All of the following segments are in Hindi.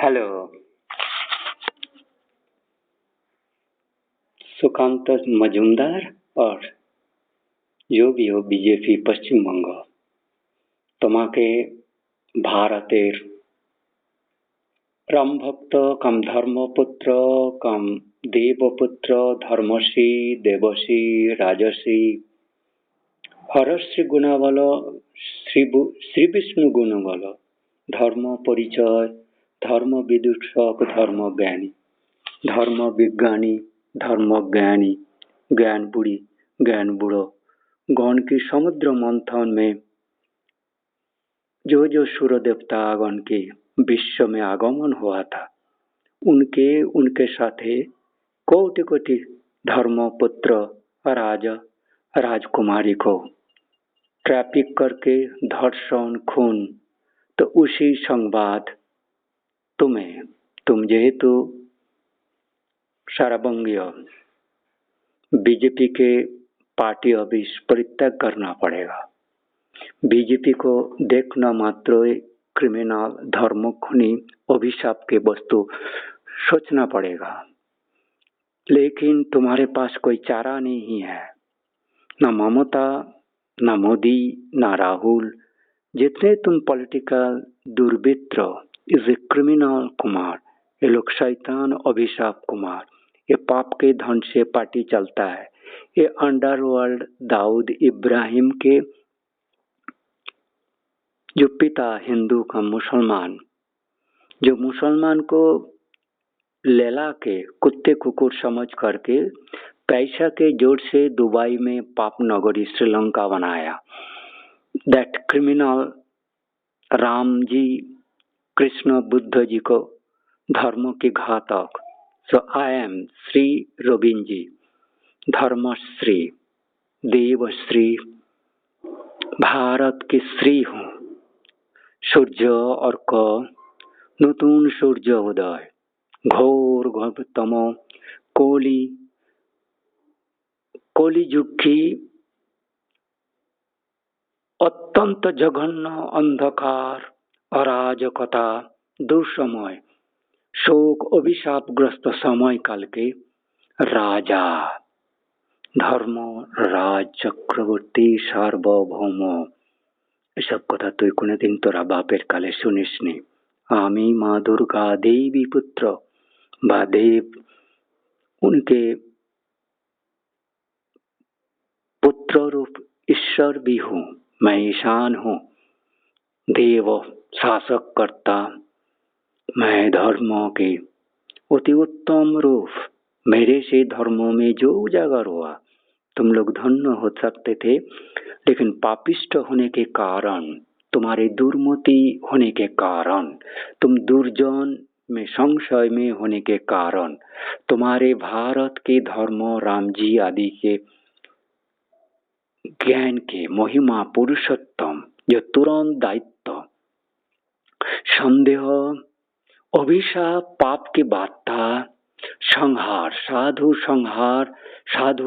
हेलो। सुकांत मजुमदार और जो भी हो बीजेपी पश्चिम बंग তোমাকে ভারতের রামভক্ত কম ধর্মপুত্র কম দেবপুত্র ধর্মশ্রী দেবশ্রী রাজশ্রী হরশ্রী গুণ বলো শ্রী বিষ্ণু গুণ বলো ধর্ম পরিচয় ধর্ম বিদূষক धर्म ज्ञानी धर्म विज्ञानी धर्म ज्ञानी ज्ञान बुढ़ी ज्ञान बूढ़ो गौण की समुद्र मंथन में जो सूर्य देवतागण के विश्व में आगमन हुआ था उनके साथे कोटि कोटि धर्म पुत्र राजकुमारी को ट्रैफिक करके धर्षण खून तो उसी संवाद तुम जेहेतु सारा बंगीय बीजेपी के पार्टी अभी परित्याग करना पड़ेगा। बीजेपी को देखना मात्र क्रिमिनल धर्मखुनी अभिशाप के वस्तु सोचना पड़ेगा, लेकिन तुम्हारे पास कोई चारा नहीं है। न ममता न मोदी न राहुल जितने तुम पॉलिटिकल दुर्वृत्त इज ए क्रिमिनल कुमार, ये लोग शैतान अभिशाप कुमार, ये पाप के धन से पार्टी चलता है। ये अंडरवर्ल्ड दाऊद इब्राहिम के जो पिता हिंदू का मुसलमान, जो मुसलमान को लेला के कुत्ते कुकुर समझ करके पैसा के जोर से दुबई में पाप नगरी श्रीलंका बनाया। दैट क्रिमिनल राम जी कृष्ण बुद्ध जी को धर्म के घातक। सो आई एम श्री रोबिन जी, धर्मश्री देवश्री भारत की श्री हूँ। सूर्य और क नतून सूर्य उदय घोर गौतमो कोली युग की अत्यंत जघन्य अंधकार अराजकता दुस्समय शोक अभिशापग्रस्त समय काल के राजा धर्म राज चक्रवर्ती सार्वभौम एसब कथा तुई कोनोदिन तोरा बापेर काले शुनिसनी। आमी माँ दुर्गा देवी पुत्र बा देव उनके पुत्र रूप ईश्वर भी हूँ। मैं ईशान हूँ, देव शासक करता। मैं धर्म के अति उत्तम रूप, मेरे से धर्मों में जो उजागर हुआ तुम लोग धन्य हो सकते थे, लेकिन पापिष्ट होने के कारण, तुम्हारे दुर्मति होने के कारण, तुम दुर्जन में संशय में होने के कारण, तुम्हारे भारत के धर्म राम जी आदि के ज्ञान के महिमा पुरुषोत्तम जो तुरंत दायित्व संदेह अभिशाप पाप की बाधा संहार साधु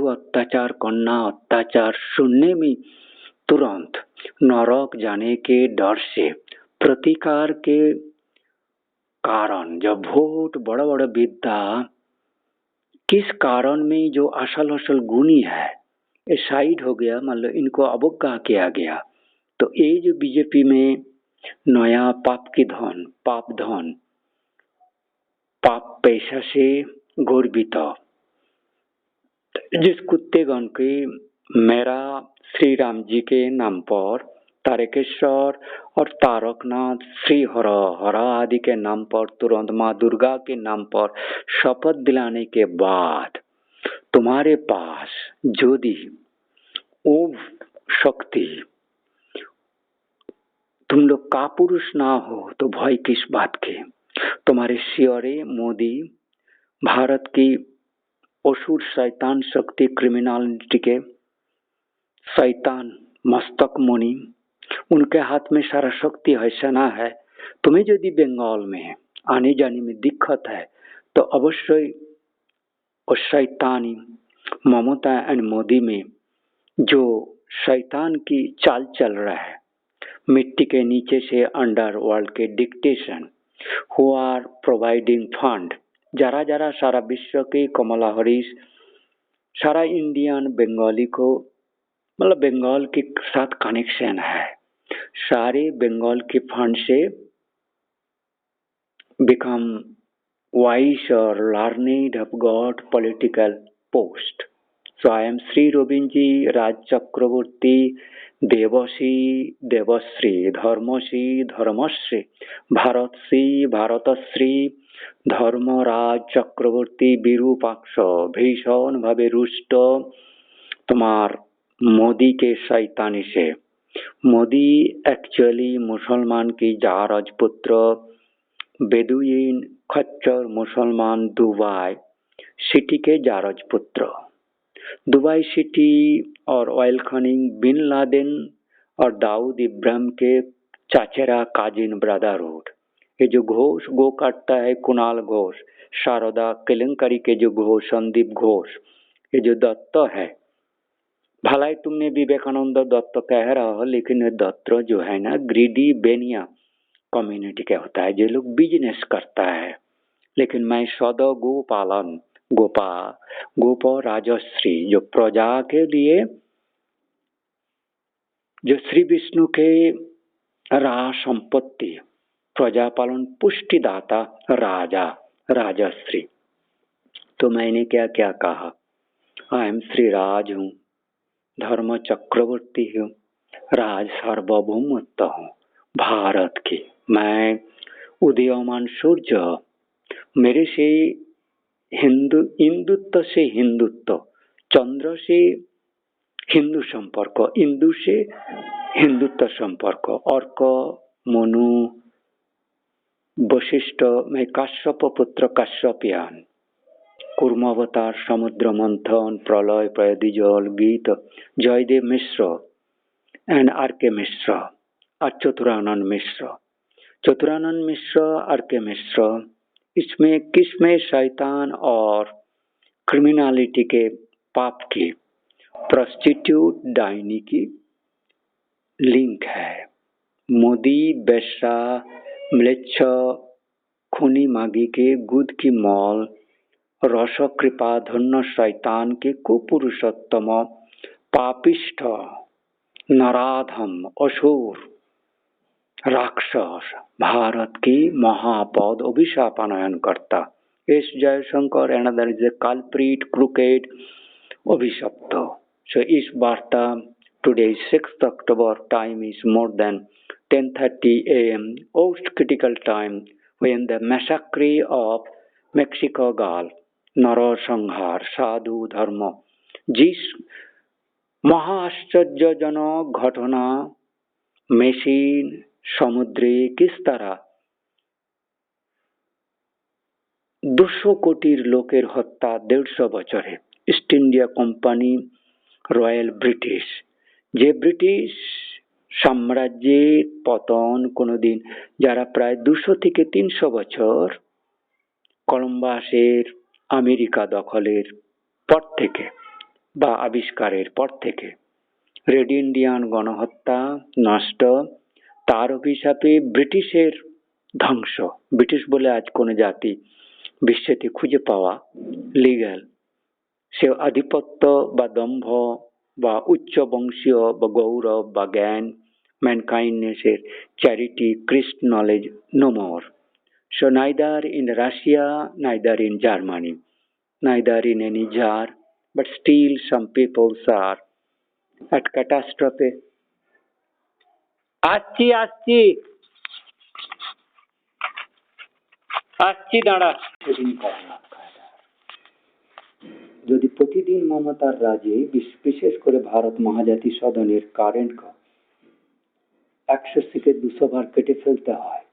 अत्याचार करना अत्याचार सुनने में तुरंत नरक जाने के डर से प्रतिकार के कारण जब वोट बड़ा बड़ा विद्या किस कारण में जो असल गुणी है ये साइड हो गया, मान लो इनको अवज्ञा किया गया। तो ये जो बीजेपी में नया पाप धन पाप पैसा से गर्वित जिस कुत्तेगण के मेरा श्री राम जी के नाम पर तारकेश्वर और तारकनाथ श्री हरा आदि के नाम पर तुरंत माँ दुर्गा के नाम पर शपथ दिलाने के बाद तुम्हारे पास यदि वो शक्ति तुम लोग का पुरुष ना हो तो भय किस बात के। तुम्हारे सियरे मोदी भारत की असुर शैतान शक्ति क्रिमिनलिटी के शैतान मस्तक मुनि उनके हाथ में सारा शक्ति है, सेना है। तुम्हें यदि बंगाल में आने जाने में दिक्कत है तो अवश्य और शैतानी ममता एंड मोदी में जो शैतान की चाल चल रहा है, मिट्टी के नीचे से अंडरवर्ल्ड के dictation who are providing fund. जरा जरा सारा विश्व के कमला हरीश सारा इंडियन बंगाली को मतलब बंगाल के साथ कनेक्शन है, सारे बंगाल के फंड से become wise or learned, have got political post. So I am Sri Robinji Raj Chakraborty Devasi Devasri Dharmasi Dharmasri Bharatsi Bharatasri Dharmaraj Chakraborty Virupaksha ভীষণ ভাবে রুষ্ট তোমার मोदी के शैतानी से। मोदी एक्चुअली मुसलमान की जा राजपुत्र बेदुइन खच्चर मुसलमान दुबई सिटी के जा राजपुत्र। दुबई सिटी और ऑयल खनिंग बिन लादेन और दाऊद इब्राहिम के चाचेरा काजिन ब्रदरहुड। ये जो घोष गो काटता है कुणाल घोष, शारदा केलेंकारी के जो घोष संदीप घोष, ये जो दत्त है, भलाई तुमने विवेकानंद दत्त कह रहा हो, लेकिन ये दत्त जो है ना ग्रीडी बेनिया कम्युनिटी का होता है, जो लोग बिजनेस करता है। लेकिन मैं सद गोपालन गोप राजश्री जो प्रजा के लिए जो श्री विष्णु के राज संपत्ति प्रजा पालन पुष्टिदाता राजा राजश्री। तो मैंने क्या क्या कहा, आई एम श्री राज हूँ, धर्म चक्रवर्ती हूँ, राज सार्वभौमत्व हूँ भारत की। मैं उदीयमान सूर्य, मेरे से हिंदुत्व से हिंदुत्व, चंद्र से हिंदू संपर्क, इंदु से हिंदुत्व संपर्क, अर्क मनु वशिष्ठ, मैं काश्यप पुत्र काश्यपियान, कूर्मावतार समुद्र मंथन प्रलय प्रयदिजल गीत जयदेव मिश्र एंड आर के मिश्र और चतुरानंद मिश्र आर के मिश्र। इसमें किसमें शैतान और क्रिमिनलिटी के पाप की प्रोस्टिट्यूट डायनी की लिंक है। मोदी बेशा म्लेच्छ खूनी मागी के गुद की मौल रस कृपा धन्य शैतान के कुपुरुषोत्तम पापिष्ठ नराधम असुर राक्षस भारत की महापद अभिशापनायन करता S Jaishankar and is a culprit crooked अभिशप्त। सो इस वार्ता today 6th October time is more than 10:30 AM most critical time when the massacre of Mexico Gulf नरसंहार साधु धर्म जिस महाआश्चर्यजनक घटना मेशीन समुद्रे किस तरह 200 कोटी लोकेर हत्या 150 বছরে east India company royal British যে ব্রিটিশ সাম্রাজ্যের পতন কোনোদিন যারা প্রায় 200 থেকে 300 বছর কলম্বাসের আমেরিকা দখলের পর থেকে বা আবিষ্কারের পর থেকে রেড ইন্ডিয়ান গণহত্যা নষ্ট তার অভিশাপে ব্রিটিশের ধ্বংস। ব্রিটিশ বলে আজ কোন জাতি বিশ্বতে খুঁজে পাওয়া লিগ্যাল সে আধিপত্য বা দম্ভ বা উচ্চ বংশীয় বা গৌরব বা জ্ঞান ম্যানকাইন্ডনেসের charity Christ knowledge no more. So neither in Russia, neither in Germany, neither in any jar, but still some people are at catastrophe. আসছি দাঁড়া। যদি প্রতিদিন মমতার রাজে বিশেষ করে ভারত মহাজাতি সদনের কারেন্ট 100 থেকে 200 বার কেটে ফেলতে হয়,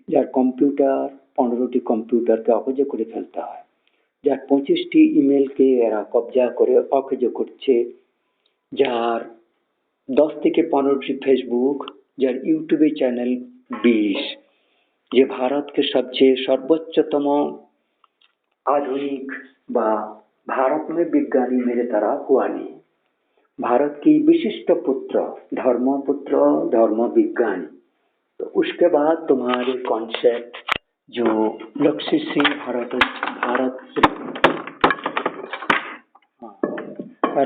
যার কম্পিউটার 15টি কম্পিউটারকে অকেজো করে ফেলতে হয়, যার 25টি ইমেলকে এরা কবজা করে অকেজো করছে, যার 10 থেকে 15টি ফেসবুক, যার ইউটিউবে চ্যানেল 20, যে ভারতকে সবচেয়ে সর্বোচ্চতম आधुनिक व भारत में विज्ञानी मेरे तरह हुआ नहीं। भारत की विशिष्ट पुत्र धर्म विज्ञानी तो उसके बाद तुम्हारे कॉन्सेप्ट जो लक्ष्य श्री भारत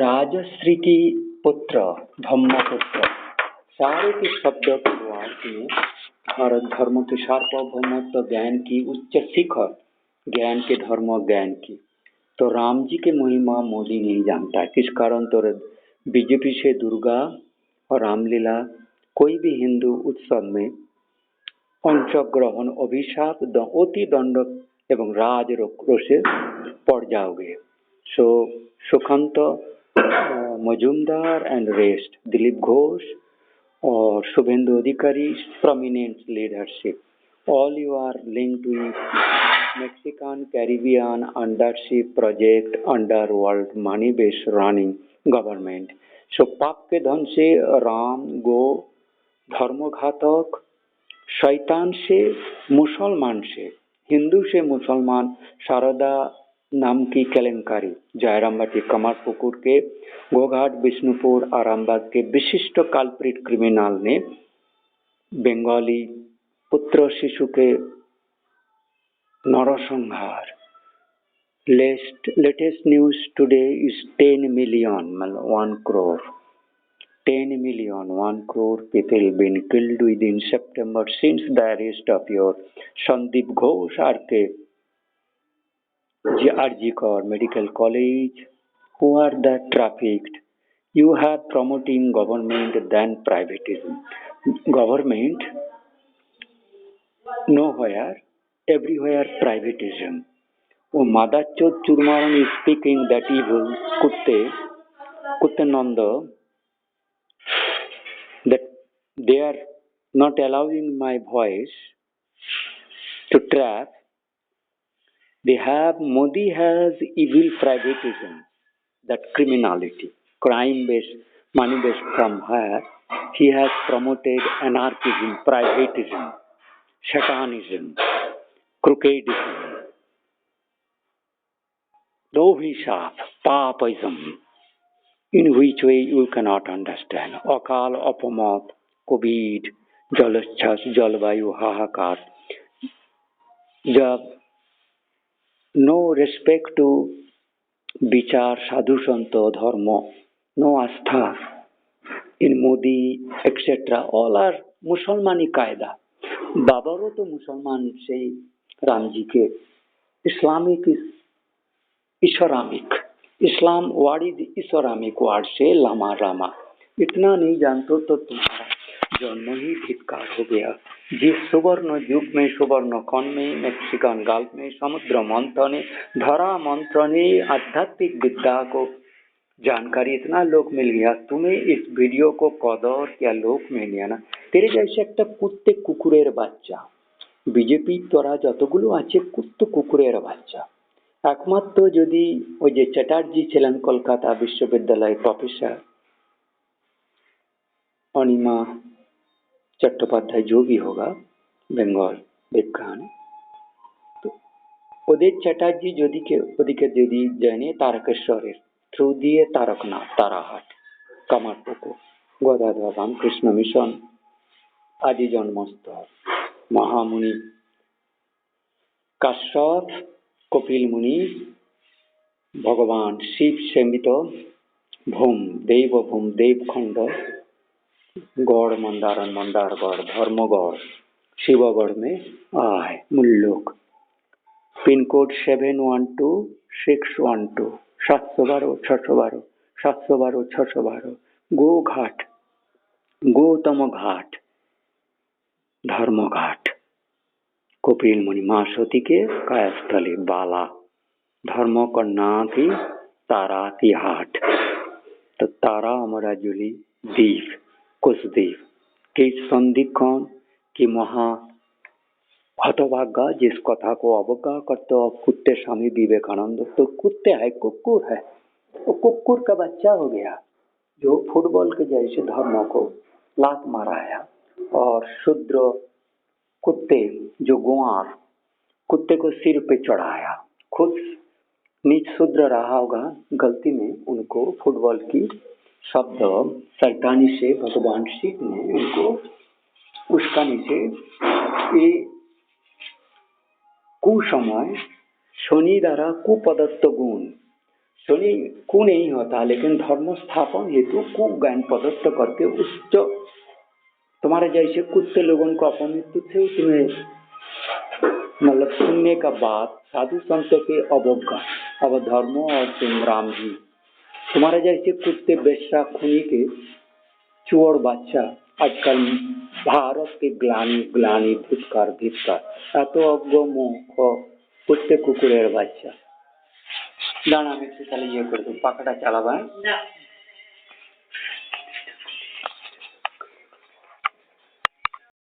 राजश्री की पुत्र धम्मपुत्र सारे के शब्द पूर्वार्थ में भारत धर्म के सार्वभौमत्व ज्ञान की उच्च शिखर ज्ञान के धर्म ज्ञान की। तो राम जी के महिमा मोदी नहीं जानता, किस कारण? तो बीजेपी से दुर्गा और रामलीला कोई भी हिंदू उत्सव में अंशग्रहण अभिशाप अति दंड एवं राज रोषे पड़ जाओगे। सो सुकांत मजुमदार एंड रेस्ट, दिलीप घोष और शुभेंदु अधिकारी prominent leadership, all you are linked with Mexican Caribbean undership project under world money based running government. So पाप के धन से राम गो धर्मघातक, शैतान से मुसलमान से हिंदू से मुसलमान शारदा नाम की केलेंकारी जयरामबाटी कमारपुकुर के गोघाट विष्णुपुर आरामबाग के विशिष्ट कल्प्रिट क्रिमिनल ने बंगाली पुत्र शिशु के नरसंहार। Latest news today is 10 million, मतलब 1 crore, 10 million, 1 crore people been killed within September since the arrest of your Sandeep Ghosh RK Arjikar Medical College. Who are the trafficked? You have promoting government than privatism. Government nowhere, everywhere privatism. Oh, Madachod Churmaran is speaking that evil Kutte Nanda, that they are not allowing my voice to trap. They have, Modi has evil privatism, that criminality, crime-based, money-based from her. He has promoted anarchism, privatism, satanism, crookedism, Dovishap, Papism, in which way you cannot understand. Akal, Apamat, COVID, Jalochas, Jalvayu, Hahakar. जब no respect to विचार साधु संत धर्म, no Aastha in Modi etc. all are मुसलमानी कायदा। बाबरों तो मुसलमान से राम जी के इस्लामिक इस्लामिक इस्लाम वाड़ी इस्लामिक वार्ड से लामा रामा इतना नहीं जानते तो तुम्हारा जन्म ही धिक्कार हो गया। जिस सुवर्ण युग में सुवर्ण कौन में मैक्सिकन गल्फ में समुद्र मंथन ने धरा मंत्र ने आध्यात्मिक विद्या को जानकारी इतना लोक मिल गया, तुम्हें इस वीडियो को कदर क्या लोक में लिया ना। तेरे जैसे एक कुत्ते कुकुरेर बाच्चा बीजेपी तोरा যতগুলো আছে কুত্তে কুকুরের বাচ্চা। একমাত্র যদি ওই যে চ্যাটার্জি ছিলেন কলকাতা বিশ্ববিদ্যালয়ের প্রফেসর अनिमा चट्टोपाध्याय जो भी होगा बेंगल विज्ञान, तो उदित चैटार्जी ওদিকে যদি জানে তারকেশ্বরের থ্রু দিয়ে তারকনাথ তারাহাট কামারপুকুর গদাধর রামকৃষ্ণ মিশন आदि जन्मस्थल महामुनि काश्यप कपिल मुनि भगवान शिव सेवित भूम देवखंड गौड़ मंदारण मंदारगढ़ धर्मगढ़ शिवगढ़ में आए मुल्लुक पिन कोड 712612 712 612 712 गोघाट गौतम घाट धर्मघाट कपिल मुनि माँ सती के कायस्थली बाला धर्म कन्या की तारा की हाट। तो तारा हमारा जुली दीप कुशदीप के संदिग्धन की महा हतभाग्य जिस कथा को अवज्ञा करते हो कुत्ते स्वामी विवेकानंद। तो कुत्ते है कुकुर है, वो कुकुर का बच्चा हो गया जो फुटबॉल के जैसे धर्मों को लात माराया और शूद्र कुत्ते जो गुआर कुत्ते को सिर पे चढ़ाया, खुद नीच शूद्र रहा होगा गलती में उनको फुटबॉल की शब्द शैतानी से भगवान शिव ने उनको उसका निषेध। ये कुसमय शनि द्वारा कुपदत्त गुण, शनि कु नहीं होता लेकिन धर्म स्थापन हेतु कु ज्ञान पदत्त करके उच्च, तुम्हारे जैसे कुत्ते लोगों को अपमित थे, तुम्हें मतलब सुनने का बात साधु संतों के अवज्ञा, अब धर्म और तुम राम जी, तुम्हारे जैसे कुत्ते बेश्या खूनी के चोर बच्चा आजकल भारत के ग्लानी ग्लानी धिक्कार धिक्कार एत अज्ञ मूर्ख कुत्ते कुकुरेर बच्चा। दाঁড়া আমি একটু তাহলে ইয়ে করে দেবো, পাখাটা চালাবা।